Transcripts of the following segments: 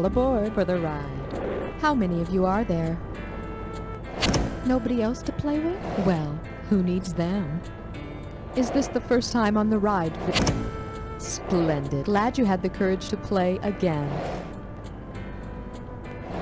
All aboard for the ride. How many of you are there? Nobody else to play with? Well, who needs them? Is this the first time on the ride? Splendid. Glad you had the courage to play again.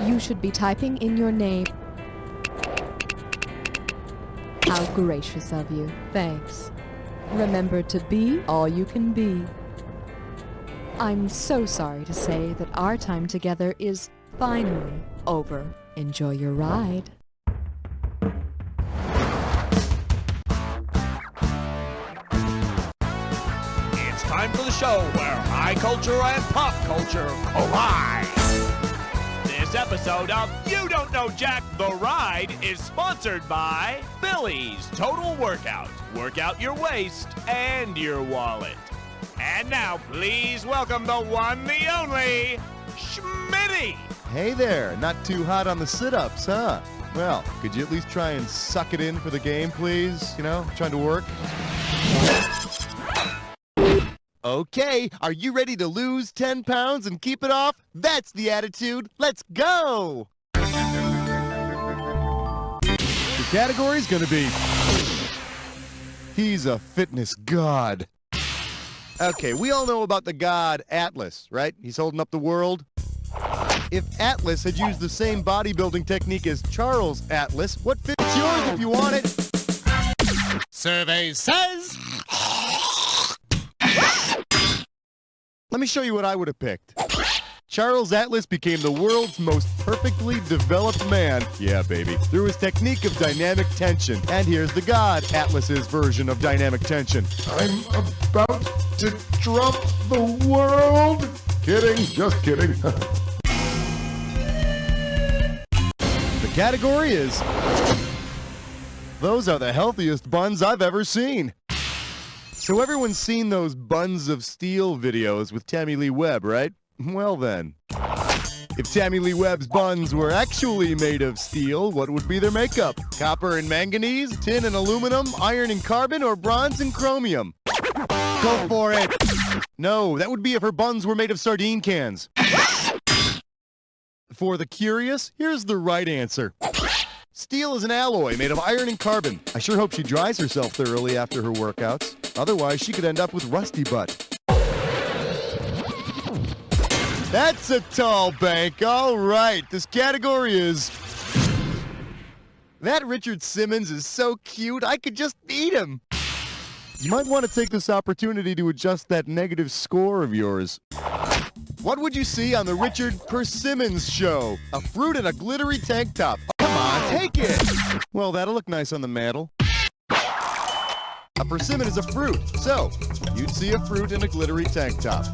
You should be typing in your name. How gracious of you. Thanks. Remember to be all you can be. I'm so sorry to say that our time together is finally over. Enjoy your ride. It's time for the show where high culture and pop culture collide. This episode of You Don't Know Jack the Ride is sponsored by Billy's Total Workout. Work out your waist and your wallet. And now, please welcome the one, the only, Schmitty. Hey there, not too hot on the sit-ups, huh? Well, could you at least try and suck it in for the game, please? You know, trying to work? Okay, are you ready to lose 10 pounds and keep it off? That's the attitude. Let's go! The category's gonna be... He's a fitness god. Okay, we all know about the god Atlas, right? He's holding up the world. If Atlas had used the same bodybuilding technique as Charles Atlas, what fits yours if you want it? Survey says... Let me show you what I would have picked. Charles Atlas became the world's most perfectly developed man, yeah baby, through his technique of dynamic tension. And here's the god Atlas's version of dynamic tension. I'm about to drop the world. Kidding, just kidding. The category is... Those are the healthiest buns I've ever seen. So everyone's seen those Buns of Steel videos with Tammy Lee Webb, right? Well then, if Tammy Lee Webb's buns were actually made of steel, what would be their makeup? Copper and manganese, tin and aluminum, iron and carbon, or bronze and chromium? Go for it! No, that would be if her buns were made of sardine cans. For the curious, here's the right answer. Steel is an alloy made of iron and carbon. I sure hope she dries herself thoroughly after her workouts. Otherwise, she could end up with rusty butt. That's a tall bank. All right, this category is... That Richard Simmons is so cute, I could just eat him. You might want to take this opportunity to adjust that negative score of yours. What would you see on the Richard Persimmons show? A fruit in a glittery tank top. Come on, take it! Well, that'll look nice on the mantle. A persimmon is a fruit, so you'd see a fruit in a glittery tank top.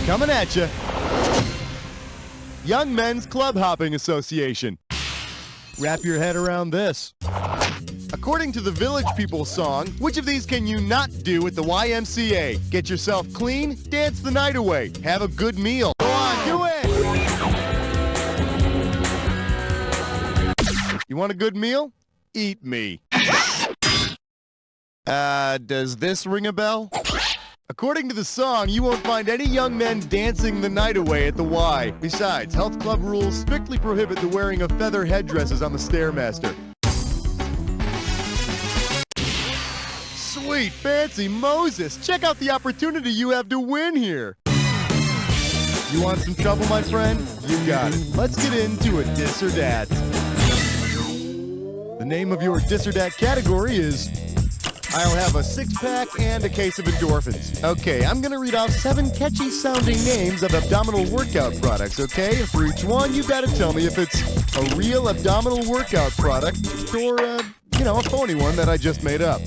Coming at you. Young Men's Club Hopping Association. Wrap your head around this. According to the Village People song, which of these can you not do at the YMCA? Get yourself clean, dance the night away, have a good meal. Go on, do it! You want a good meal? Eat me. Does this ring a bell? According to the song, you won't find any young men dancing the night away at the Y. Besides, health club rules strictly prohibit the wearing of feather headdresses on the Stairmaster. Sweet fancy Moses, check out the opportunity you have to win here. You want some trouble, my friend? You got it. Let's get into a Dis or Dat. The name of your Dis or Dat category is... I'll have a 6-pack and a case of endorphins. Okay, I'm gonna read off 7 catchy-sounding names of abdominal workout products, okay? And for each one, you gotta tell me if it's a real abdominal workout product or, a phony one that I just made up.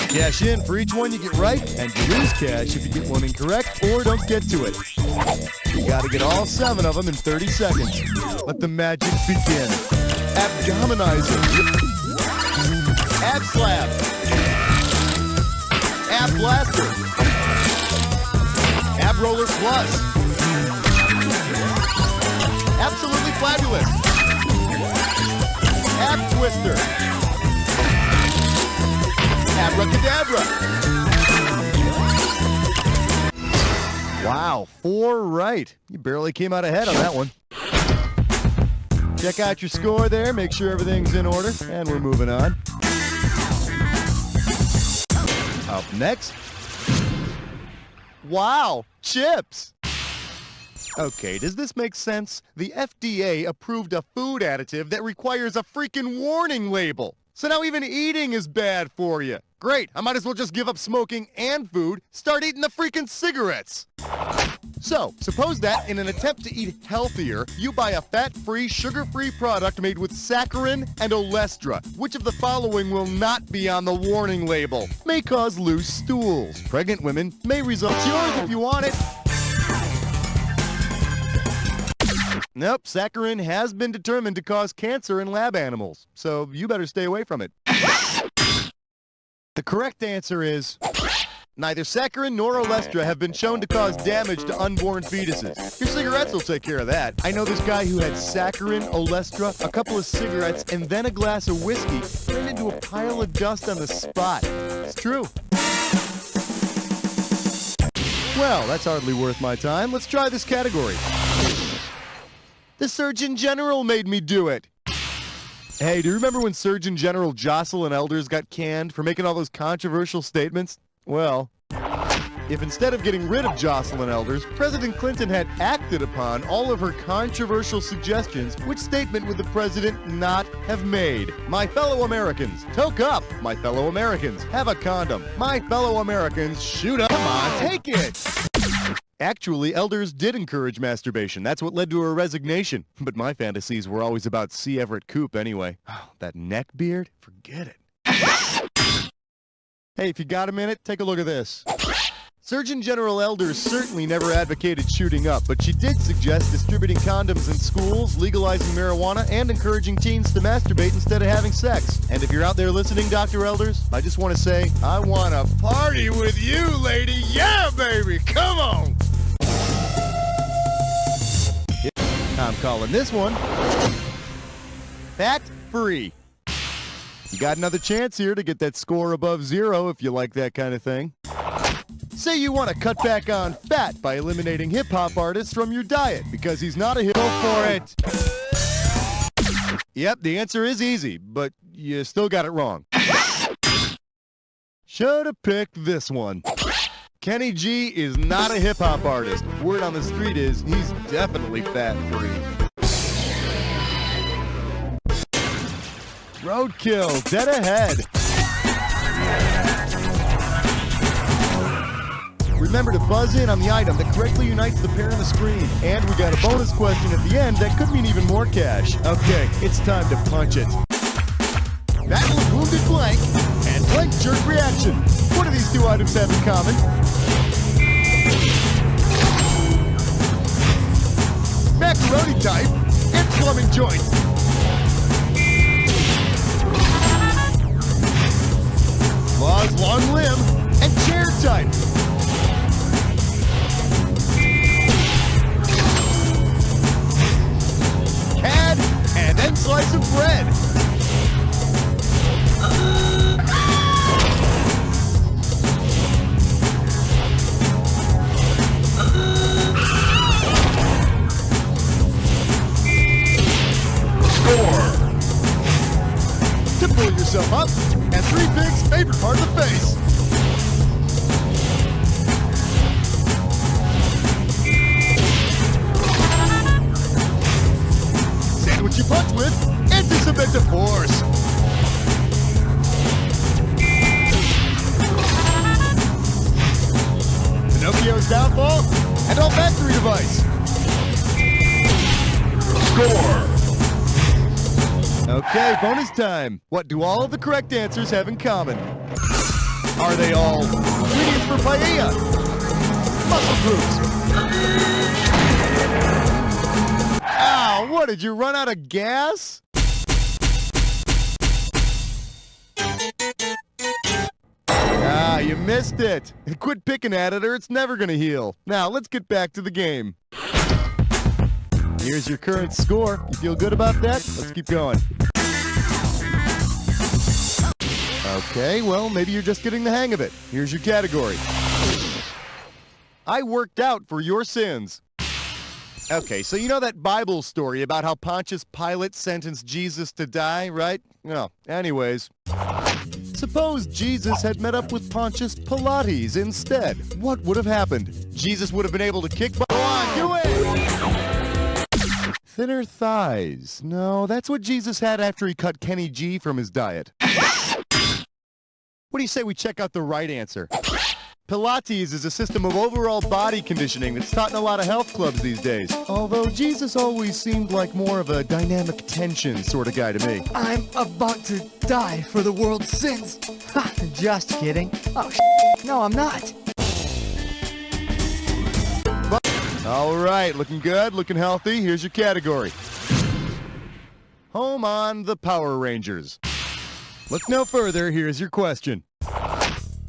Cash in for each one you get right, and you lose cash if you get one incorrect or don't get to it. You gotta get all 7 of them in 30 seconds. Let the magic begin. Abdominizer. Ab slab. Ab blaster. Ab roller plus. Absolutely fabulous. Ab twister. Abracadabra. Wow, 4 right. You barely came out ahead on that one. Check out your score there, make sure everything's in order, and we're moving on. Up next. Wow, chips! Okay, does this make sense? The FDA approved a food additive that requires a freaking warning label. So now even eating is bad for you. Great, I might as well just give up smoking and food, start eating the freaking cigarettes. So, suppose that in an attempt to eat healthier, you buy a fat-free, sugar-free product made with saccharin and olestra. Which of the following will not be on the warning label? May cause loose stools. Pregnant women may result. It's yours if you want it. Nope, saccharin has been determined to cause cancer in lab animals, so you better stay away from it. The correct answer is neither saccharin nor olestra have been shown to cause damage to unborn fetuses. Your cigarettes will take care of that. I know this guy who had saccharin, olestra, a couple of cigarettes, and then a glass of whiskey turned into a pile of dust on the spot. It's true. Well, that's hardly worth my time. Let's try this category. The Surgeon General made me do it. Hey, do you remember when Surgeon General Jocelyn Elders got canned for making all those controversial statements? Well, if instead of getting rid of Jocelyn Elders, President Clinton had acted upon all of her controversial suggestions, which statement would the president not have made? My fellow Americans, toke up. My fellow Americans, have a condom. My fellow Americans, shoot up. Come on, take it. Actually, Elders did encourage masturbation. That's what led to her resignation. But my fantasies were always about C. Everett Koop anyway. Oh, that neck beard? Forget it. Hey, if you got a minute, take a look at this. Surgeon General Elders certainly never advocated shooting up, but she did suggest distributing condoms in schools, legalizing marijuana, and encouraging teens to masturbate instead of having sex. And if you're out there listening, Dr. Elders, I just want to say, I want to party with you, lady. Yeah, baby, come on. I'm calling this one fat-free. You got another chance here to get that score above 0 if you like that kind of thing. Say you want to cut back on fat by eliminating hip-hop artists from your diet because he's not a hip. Go for it. Yep, the answer is easy, but you still got it wrong. Should've picked this one. Kenny G is not a hip-hop artist. Word on the street is he's definitely fat-free. Roadkill, dead ahead. Remember to buzz in on the item that correctly unites the pair on the screen. And we got a bonus question at the end that could mean even more cash. Okay, it's time to punch it. Battle of Wounded Blank and Blank Jerk Reaction. What do these two items have in common? Macaroni type and plumbing joint. Law's long limb and chair type. Cad and then slice of bread. To pull yourself up, and 3 pigs' favorite part of the face. Sandwich you punch with, and do some mental force. Pinocchio's downfall, and all factory device. Score. Okay, bonus time. What do all of the correct answers have in common? Are they all ingredients for paella? Muscle groups. Ow, what, did you run out of gas? Ah, you missed it. Quit picking at it or it's never gonna heal. Now, let's get back to the game. Here's your current score. You feel good about that? Let's keep going. Okay, well, maybe you're just getting the hang of it. Here's your category. I worked out for your sins. Okay, so you know that Bible story about how Pontius Pilate sentenced Jesus to die, right? Well, anyways. Suppose Jesus had met up with Pontius Pilates instead. What would have happened? Jesus would have been able to kick... Go on, do it! Thinner thighs. No, that's what Jesus had after he cut Kenny G from his diet. What do you say we check out the right answer? Pilates is a system of overall body conditioning that's taught in a lot of health clubs these days. Although Jesus always seemed like more of a dynamic tension sort of guy to me. I'm about to die for the world's sins. Ha, just kidding. Oh, no, I'm not. All right, looking good, looking healthy. Here's your category. Home on the Power Rangers. Look no further, here's your question.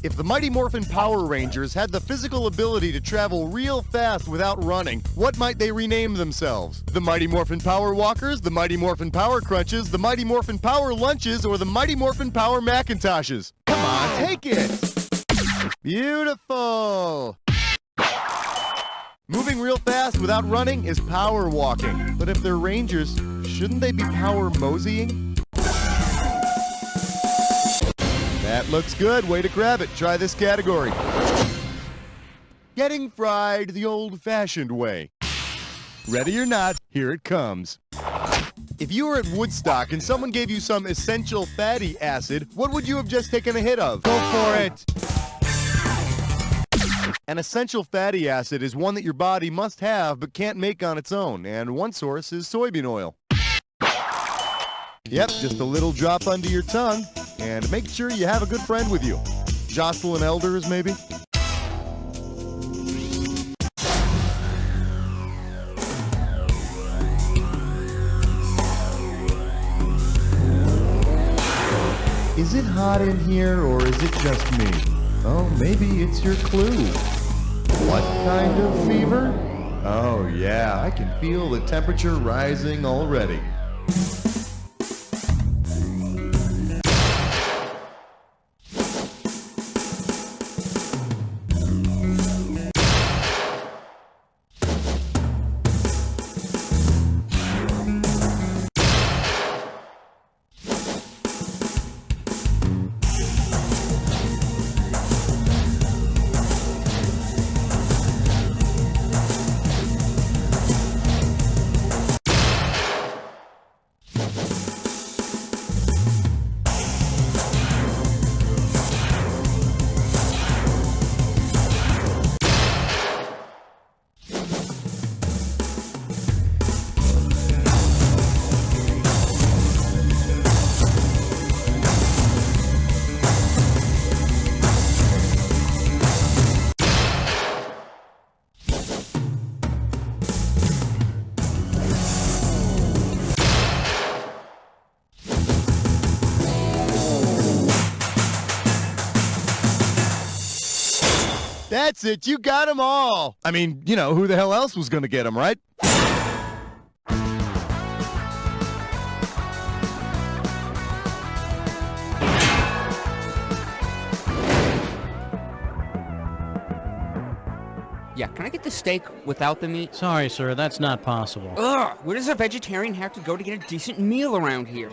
If the Mighty Morphin Power Rangers had the physical ability to travel real fast without running, what might they rename themselves? The Mighty Morphin Power Walkers, the Mighty Morphin Power Crunches, the Mighty Morphin Power Lunches, or the Mighty Morphin Power Macintoshes? Come on, take it! Beautiful! Moving real fast without running is power walking. But if they're rangers, shouldn't they be power moseying? That looks good. Way to grab it. Try this category. Getting fried the old-fashioned way. Ready or not, here it comes. If you were at Woodstock and someone gave you some essential fatty acid, what would you have just taken a hit of? Go for it! An essential fatty acid is one that your body must have but can't make on its own, and one source is soybean oil. Yep, just a little drop under your tongue, and make sure you have a good friend with you. Jocelyn Elders, maybe? Is it hot in here, or is it just me? Oh, maybe it's your clue. What kind of fever? Oh yeah, I can feel the temperature rising already. That's it, you got them all. I mean, you know, who the hell else was going to get them, right? Yeah, can I get the steak without the meat? Sorry, sir, that's not possible. Ugh, where does a vegetarian have to go to get a decent meal around here?